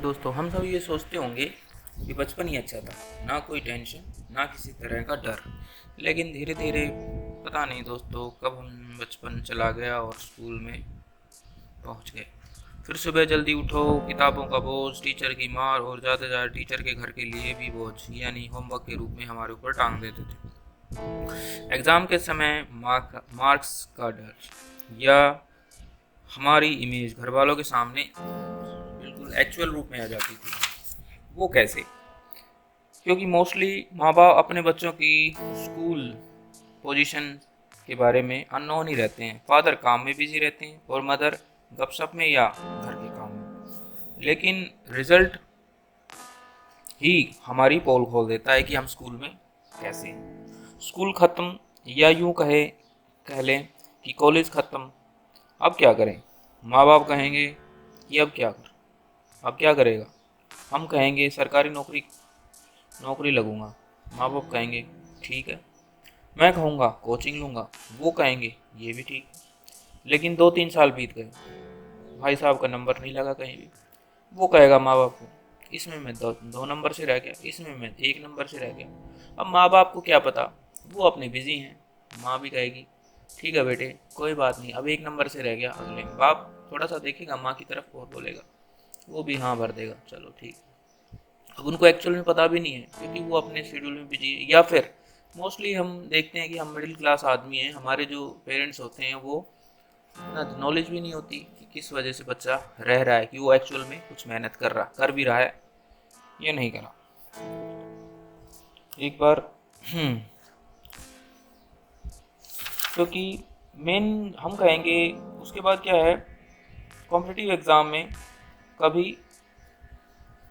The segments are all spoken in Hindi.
दोस्तों, हम सब ये सोचते होंगे कि बचपन ही अच्छा था, ना कोई टेंशन, ना किसी तरह का डर। लेकिन धीरे धीरे पता नहीं दोस्तों कब हम बचपन चला गया और स्कूल में पहुंच गए। फिर सुबह जल्दी उठो, किताबों का बोझ, टीचर की मार और ज़्यादा ज़्यादा टीचर के घर के लिए भी बोझ, यानी होमवर्क के रूप में हमारे ऊपर टांग देते थे। एग्ज़ाम के समय मार्क्स का डर, या हमारी इमेज घर वालों के सामने बिल्कुल एक्चुअल रूप में आ जाती थी। वो कैसे? क्योंकि मोस्टली माँ बाप अपने बच्चों की स्कूल पोजीशन के बारे में अननोन ही रहते हैं। फादर काम में बिजी रहते हैं और मदर गपशप में या घर के काम में। लेकिन रिजल्ट ही हमारी पोल खोल देता है कि हम स्कूल में कैसे हैं। स्कूल ख़त्म, या यूं कह लें कि कॉलेज ख़त्म। अब क्या करें? माँ बाप कहेंगे कि अब क्या करेगा? हम कहेंगे सरकारी नौकरी लगूंगा। माँ बाप कहेंगे ठीक है। मैं कहूँगा कोचिंग लूँगा। वो कहेंगे ये भी ठीक है। लेकिन 2-3 साल बीत गए, भाई साहब का नंबर नहीं लगा कहीं भी। वो कहेगा माँ बाप को, इसमें मैं दो नंबर से रह गया, इसमें मैं 1 नंबर से रह गया। अब माँ बाप को क्या पता, वो अपने बिजी हैं। माँ भी कहेगी ठीक है बेटे, कोई बात नहीं, अब 1 नंबर से रह गया। अगले बाप थोड़ा सा देखेगा माँ की तरफ और बोलेगा, वो भी हाँ भर देगा, चलो ठीक। अब उनको एक्चुअल में पता भी नहीं है क्योंकि वो अपने शेड्यूल में बिजी है। या फिर मोस्टली हम देखते हैं कि हम मिडिल क्लास आदमी हैं, हमारे जो पेरेंट्स होते हैं वो ना नॉलेज भी नहीं होती कि किस वजह से बच्चा रह रहा है, कि वो एक्चुअल में कुछ मेहनत कर भी रहा है या नहीं करा। एक बार क्योंकि मेन हम कहेंगे उसके बाद क्या है, कॉम्पिटिटिव एग्ज़ाम में कभी,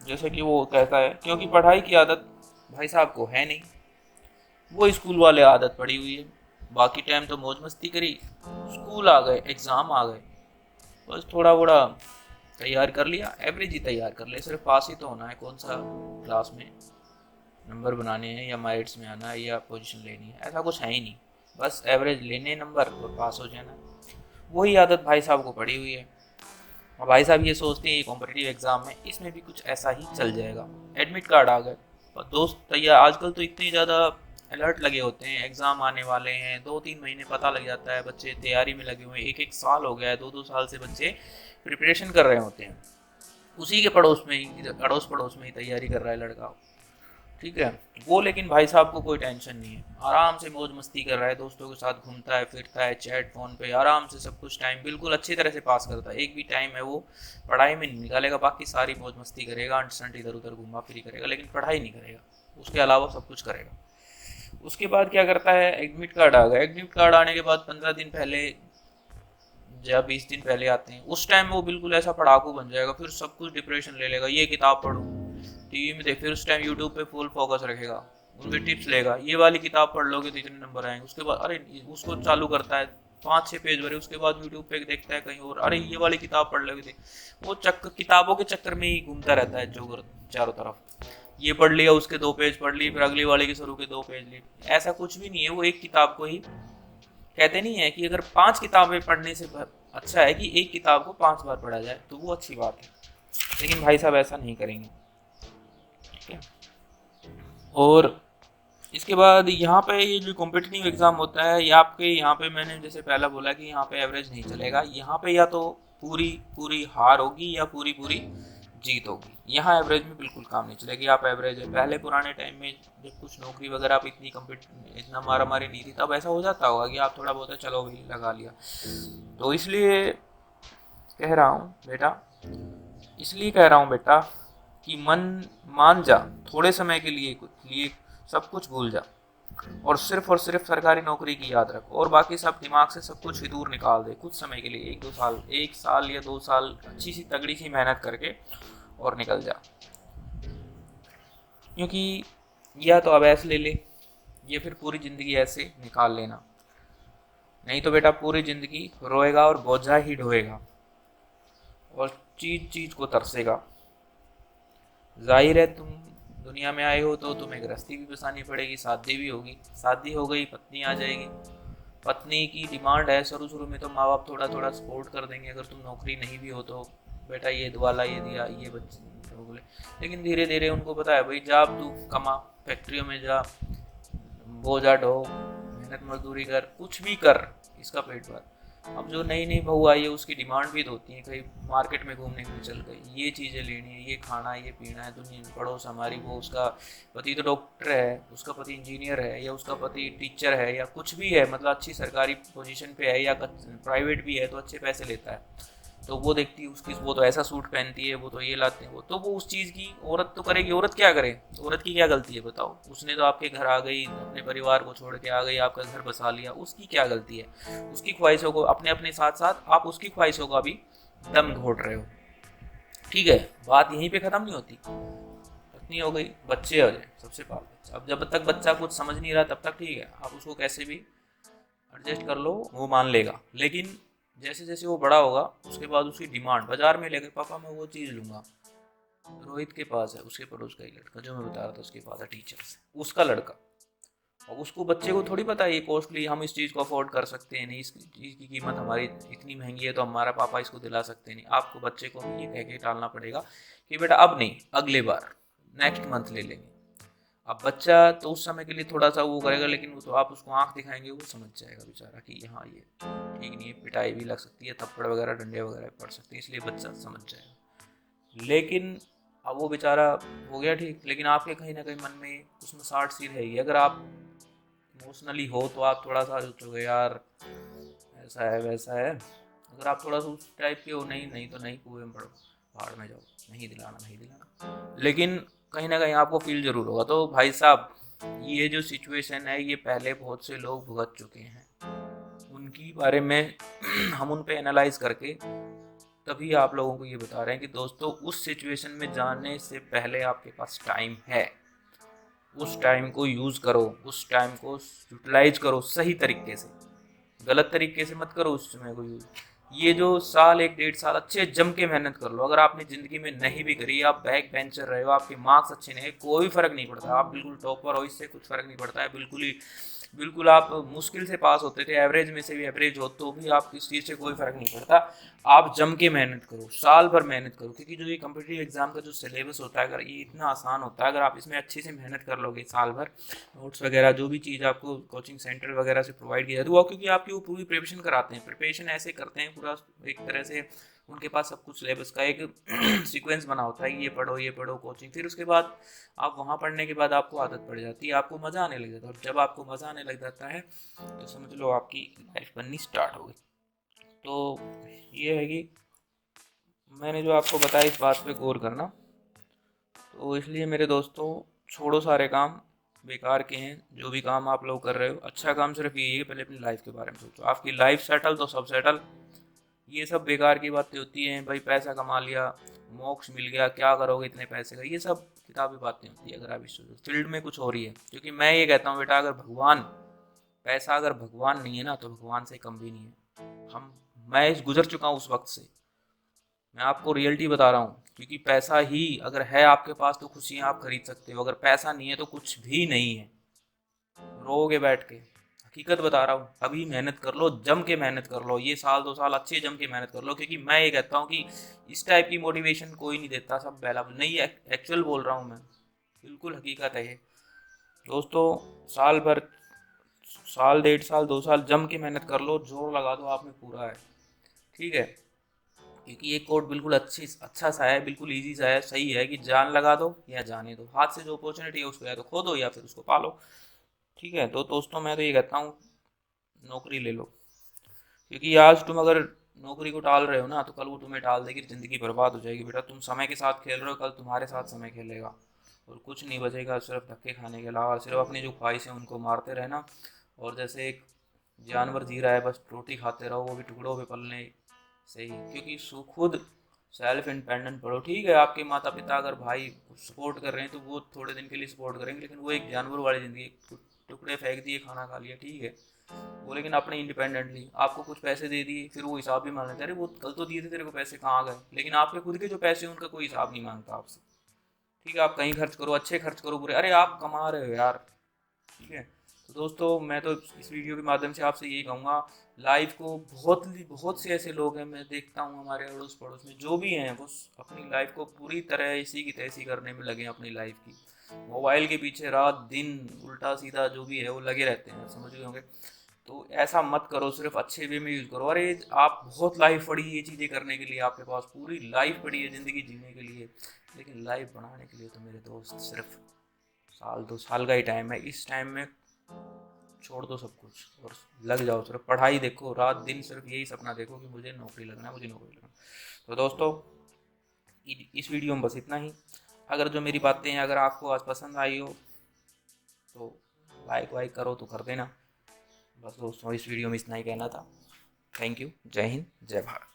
जैसे कि वो कहता है, क्योंकि पढ़ाई की आदत भाई साहब को है नहीं। वो स्कूल वाले आदत पड़ी हुई है, बाकी टाइम तो मौज मस्ती करी, स्कूल आ गए, एग्ज़ाम आ गए, बस थोड़ा बड़ा तैयार कर लिया, एवरेज ही तैयार कर लिया। सिर्फ पास ही तो होना है, कौन सा क्लास में नंबर बनाने हैं या माइट्स में आना है या पोजीशन लेनी है, ऐसा कुछ है ही नहीं। बस एवरेज लेने नंबर और पास हो जाना। वही आदत भाई साहब को पड़ी हुई है। और भाई साहब ये सोचते हैं ये कॉम्पिटिटिव एग्ज़ाम में इसमें भी कुछ ऐसा ही चल जाएगा। एडमिट कार्ड आ गए और दोस्त तैयार, आजकल तो इतने ज़्यादा अलर्ट लगे होते हैं, एग्ज़ाम आने वाले हैं, 2-3 महीने पता लग जाता है, बच्चे तैयारी में लगे हुए हैं। 1-1 साल हो गया है, 2-2 साल से बच्चे प्रिपरेशन कर रहे होते हैं। उसी के अड़ोस पड़ोस में ही तैयारी कर रहा है लड़का, ठीक है। वो लेकिन भाई साहब को कोई टेंशन नहीं है, आराम से मौज मस्ती कर रहा है, दोस्तों के साथ घूमता है फिरता है, चैट फोन पे आराम से सब कुछ टाइम बिल्कुल अच्छी तरह से पास करता है। एक भी टाइम है वो पढ़ाई में नहीं निकालेगा, बाकी सारी मौज मस्ती करेगा, अंट संट इधर उधर घुमा फिरी करेगा, लेकिन पढ़ाई नहीं करेगा। उसके अलावा सब कुछ करेगा। उसके बाद क्या करता है, एडमिट कार्ड आ गया। एडमिट कार्ड आने के बाद 15 दिन पहले या 20 दिन पहले आते हैं, उस टाइम वो बिल्कुल ऐसा पढ़ाकू बन जाएगा, फिर सब कुछ डिप्रेशन ले लेगा, ये किताब पढ़ो, टीवी में देख, फिर उस टाइम यूट्यूब पे फुल फोकस रखेगा, उनके टिप्स लेगा, ये वाली किताब पढ़ लोगे तो इतने नंबर आएंगे। उसके बाद अरे उसको चालू करता है, 5-6 पेज भरे, उसके बाद यूट्यूब पे देखता है कहीं और, अरे ये वाली किताब पढ़ लोगे थे। वो किताबों के चक्कर में ही घूमता रहता है जो चारों तरफ। ये पढ़ लिया, उसके 2 पेज पढ़ लिए, फिर अगली वाले के शुरू के 2 पेज लिए। ऐसा कुछ भी नहीं है, वो एक किताब को ही कहते नहीं है कि अगर 5 किताबें पढ़ने से अच्छा है कि एक किताब को 5 बार पढ़ा जाए, तो वो अच्छी बात है। लेकिन भाई साहब ऐसा नहीं करेंगे, ठीक है। और इसके बाद यहाँ पे ये जो कॉम्पिटिटिव एग्ज़ाम होता है, ये आपके यहाँ पे मैंने जैसे पहला बोला कि यहाँ पे एवरेज नहीं चलेगा। यहाँ पे या तो पूरी पूरी हार होगी या पूरी पूरी जीत होगी। यहाँ एवरेज में बिल्कुल काम नहीं चलेगी। आप एवरेज है, पहले पुराने टाइम में जब कुछ नौकरी वगैरह आप इतना मारा मारी नहीं थी, तब ऐसा हो जाता होगा कि आप थोड़ा बहुत चलो भाई लगा लिया। तो कह रहा हूँ बेटा इसलिए कह रहा हूँ बेटा कि मन मान जा, थोड़े समय के लिए सब कुछ भूल जा और सिर्फ सरकारी नौकरी की याद रख, और बाकी सब दिमाग से सब कुछ ही दूर निकाल दे। कुछ समय के लिए 1 साल या 2 साल अच्छी सी तगड़ी सी मेहनत करके और निकल जा। क्योंकि या तो अब ऐसे ले ले, या फिर पूरी ज़िंदगी ऐसे निकाल लेना, नहीं तो बेटा पूरी ज़िंदगी रोएगा और बोझा ही ढोएगा और चीज़ चीज़ को तरसेगा। जाहिर है तुम दुनिया में आए हो तो तुम्हें गृहस्थी भी बसानी पड़ेगी, शादी भी होगी, शादी हो गई, पत्नी आ जाएगी। पत्नी की डिमांड है, शुरू शुरू में तो माँ बाप थोड़ा थोड़ा सपोर्ट कर देंगे, अगर तुम नौकरी नहीं भी हो तो बेटा ये वाला ये दिया, ये बच्चे बोले। लेकिन धीरे धीरे उनको पता है भाई, जा अब तू कमा, फैक्ट्रियों में जा, बोझा ढो, मेहनत मजदूरी कर, कुछ भी कर, इसका पेट भर। अब जो नई नई बहू आई है उसकी डिमांड भी तो होती है, कहीं मार्केट में घूमने के लिए चल गई, ये चीज़ें लेनी है, ये खाना है, ये पीना है। दुनिया पड़ोस हमारी, वो उसका पति तो डॉक्टर है, उसका पति इंजीनियर है, या उसका पति टीचर है, या कुछ भी है, मतलब अच्छी सरकारी पोजीशन पे है, या प्राइवेट भी है तो अच्छे पैसे लेता है। तो वो देखती है उसकी, वो तो ऐसा सूट पहनती है, वो तो ये लाते हैं, वो तो वो उस चीज़ की औरत तो करेगी। औरत क्या करे, औरत की क्या गलती है बताओ? उसने तो आपके घर आ गई, अपने परिवार को छोड़ के आ गई, आपका घर बसा लिया, उसकी क्या गलती है? उसकी ख्वाहिशों को अपने अपने साथ साथ आप उसकी ख्वाहिशों का भी दम घोट रहे हो। ठीक है, बात यहीं पे ख़त्म नहीं होती। पत्नी हो गई, बच्चे हो जाए, सबसे पहले बच्चा। अब जब तक बच्चा कुछ समझ नहीं रहा तब तक ठीक है, आप उसको कैसे भी एडजस्ट कर लो, वो मान लेगा। लेकिन जैसे जैसे वो बड़ा होगा उसके बाद उसकी डिमांड बाजार में लेकर, पापा मैं वो चीज़ लूँगा। रोहित के पास है, उसके पड़ोस का ही लड़का जो मैं बता रहा था, उसके पास है टीचर से, उसका लड़का। और उसको बच्चे को थोड़ी पता है ये कॉस्टली, हम इस चीज़ को अफोर्ड कर सकते हैं नहीं, इस चीज़ की कीमत हमारी इतनी महंगी है तो हमारा पापा इसको दिला सकते नहीं। आपको बच्चे को भी ये कह के टालना पड़ेगा कि बेटा अब नहीं, अगले बार, नेक्स्ट मंथ ले लेंगे। अब बच्चा तो उस समय के लिए थोड़ा सा वो करेगा, लेकिन वो तो आप उसको आंख दिखाएंगे वो समझ जाएगा बेचारा कि हाँ ये ठीक नहीं है, पिटाई भी लग सकती है, थप्पड़ वगैरह डंडे वगैरह पड़ सकते हैं, इसलिए बच्चा समझ जाएगा। लेकिन अब वो बेचारा हो गया ठीक, लेकिन आपके कहीं ना कहीं मन में उसमें 60 सी रहेगी। अगर आप इमोशनली हो तो आप थोड़ा सा सोचोगे यार ऐसा है वैसा है। अगर आप थोड़ा सा उस टाइप के हो, नहीं नहीं तो नहीं, कुएं में पड़ो, पहाड़ में जाओ, नहीं दिलाना नहीं दिलाना। लेकिन कहीं ना कहीं आपको फील जरूर होगा। तो भाई साहब, ये जो सिचुएशन है ये पहले बहुत से लोग भुगत चुके हैं, उनकी बारे में हम उन पे एनालाइज करके तभी आप लोगों को ये बता रहे हैं कि दोस्तों उस सिचुएशन में जाने से पहले आपके पास टाइम है, उस टाइम को यूज़ करो, उस टाइम को यूटिलाइज करो सही तरीके से, गलत तरीके से मत करो उस समय को यूज़। ये जो साल, एक 1.5 साल अच्छे जम के मेहनत कर लो। अगर आपने ज़िंदगी में नहीं भी करी, आप बैक बेंचर रहे हो, आपके मार्क्स अच्छे नहीं है, कोई फ़र्क नहीं पड़ता, आप बिल्कुल टॉपर हो, इससे कुछ फ़र्क नहीं पड़ता है बिल्कुल ही। बिल्कुल आप मुश्किल से पास होते थे, एवरेज में से भी एवरेज हो तो भी आप इस चीज़ से कोई फ़र्क नहीं पड़ता। आप जम के मेहनत करो, साल भर मेहनत करो, क्योंकि जो ये कम्पिटिटिव एग्जाम का जो सिलेबस होता है, अगर ये इतना आसान होता है, अगर आप इसमें अच्छे से मेहनत कर लोगे साल भर, नोट्स वगैरह जो भी चीज़ आपको कोचिंग सेंटर वगैरह से प्रोवाइड किया जाती है वो, क्योंकि आपकी वो पूरी प्रिपरेशन कराते हैं, प्रिपरेशन ऐसे करते हैं पूरा एक तरह से, उनके पास सब कुछ सिलेबस का एक सीक्वेंस बना होता है, ये पढ़ो कोचिंग, फिर उसके बाद आप वहाँ पढ़ने के बाद आपको आदत पड़ जाती है, आपको मज़ा आने लग जाता है। और जब आपको मज़ा आने लग जाता है तो समझ लो आपकी लाइफ बननी स्टार्ट हो गई। तो ये है कि मैंने जो आपको बताया इस बात पे गौर करना। तो इसलिए मेरे दोस्तों, छोड़ो सारे काम बेकार के हैं, जो भी काम आप लोग कर रहे हो, अच्छा काम सिर्फ यही है, पहले अपनी लाइफ के बारे में सोचो। आपकी लाइफ सेटल तो सब सेटल। ये सब बेकार की बातें होती हैं भाई, पैसा कमा लिया, मोक्ष मिल गया, क्या करोगे इतने पैसे का, ये सब किताबी बातें होती है। अगर आप इस फील्ड में कुछ हो रही है, क्योंकि मैं ये कहता हूँ बेटा, अगर भगवान, पैसा अगर भगवान नहीं है ना तो भगवान से कम भी नहीं है। मैं इस गुजर चुका हूँ उस वक्त से, मैं आपको रियलिटी बता रहा हूँ। क्योंकि पैसा ही अगर है आपके पास तो खुशियाँ आप खरीद सकते हो, अगर पैसा नहीं है तो कुछ भी नहीं है, रोओगे बैठ के। हकीकत बता रहा हूँ, अभी मेहनत कर लो, जम के मेहनत कर लो, ये साल 2 साल अच्छे जम के मेहनत कर लो। क्योंकि मैं ये कहता हूँ कि इस टाइप की मोटिवेशन कोई नहीं देता, सब बेला नहीं, एक्चुअल बोल रहा हूँ मैं, बिल्कुल हकीकत है ये। दोस्तों, साल भर, साल 1.5 साल 2 साल जम के मेहनत कर लो, जोर लगा दो, आप में पूरा है। ठीक है, क्योंकि ये कोड बिल्कुल अच्छा सा है, बिल्कुल इजी सा है, सही है कि जान लगा दो या जाने दो, हाथ से जो अपॉर्चुनिटी है उसको या तो खो दो या फिर उसको पालो। ठीक है, तो दोस्तों मैं तो ये कहता हूँ नौकरी ले लो। क्योंकि आज तुम अगर नौकरी को टाल रहे हो ना तो कल वो तुम्हें टाल देगी, ज़िंदगी बर्बाद हो जाएगी बेटा। तुम समय के साथ खेल रहे हो, कल तुम्हारे साथ समय खेलेगा और कुछ नहीं बचेगा सिर्फ धक्के खाने के अलावा। सिर्फ अपनी जो ख्वाहिश है उनको मारते रहना, और जैसे एक जानवर जी रहा है बस रोटी खाते रहो, वो भी टुकड़ों पे पलने से ही। क्योंकि खुद सेल्फ इंडिपेंडेंट पढ़ो। ठीक है, आपके माता पिता अगर भाई सपोर्ट कर रहे हैं तो वो थोड़े दिन के लिए सपोर्ट करेंगे, लेकिन वो एक जानवर वाली ज़िंदगी, टुकड़े फेंक दिए, खाना खा लिया, ठीक है वो, लेकिन अपने इंडिपेंडेंटली आपको कुछ पैसे दे दिए, फिर वो हिसाब भी मान लेते, अरे वो कल तो दिए थे तेरे को पैसे, कहाँ गए? लेकिन आपके खुद के जो पैसे हैं उनका कोई हिसाब नहीं मांगता आपसे। ठीक है, आप कहीं खर्च करो, अच्छे खर्च करो, बुरे, अरे आप कमा रहे हो यार। ठीक है, तो दोस्तों मैं तो इस वीडियो के माध्यम से आपसे यही कहूँगा, लाइफ को बहुत से ऐसे लोग हैं, मैं देखता हूँ हमारे अड़ोस पड़ोस में जो भी हैं, वो अपनी लाइफ को पूरी तरह इसी की तैसी करने में लगे हैं अपनी लाइफ की। मोबाइल के पीछे रात दिन उल्टा सीधा जो भी है वो लगे रहते हैं, समझ गए होंगे। तो ऐसा मत करो, सिर्फ अच्छे वे में यूज़ करो। अरे आप बहुत लाइफ पड़ी है ये चीज़ें करने के लिए, आपके पास पूरी लाइफ पड़ी है ज़िंदगी जीने के लिए, लेकिन लाइफ बनाने के लिए तो मेरे दोस्त सिर्फ साल 2 साल का ही टाइम है। इस टाइम में छोड़ दो सब कुछ और लग जाओ, सिर्फ पढ़ाई देखो, रात दिन सिर्फ यही सपना देखो कि मुझे नौकरी लगना है, मुझे नौकरी लगना है। तो दोस्तों इस वीडियो में बस इतना ही। अगर जो मेरी बातें हैं अगर आपको आज पसंद आई हो तो लाइक वाइक करो तो कर देना। बस दोस्तों इस वीडियो में इतना ही कहना था। Thank you. जय हिंद, जय भारत।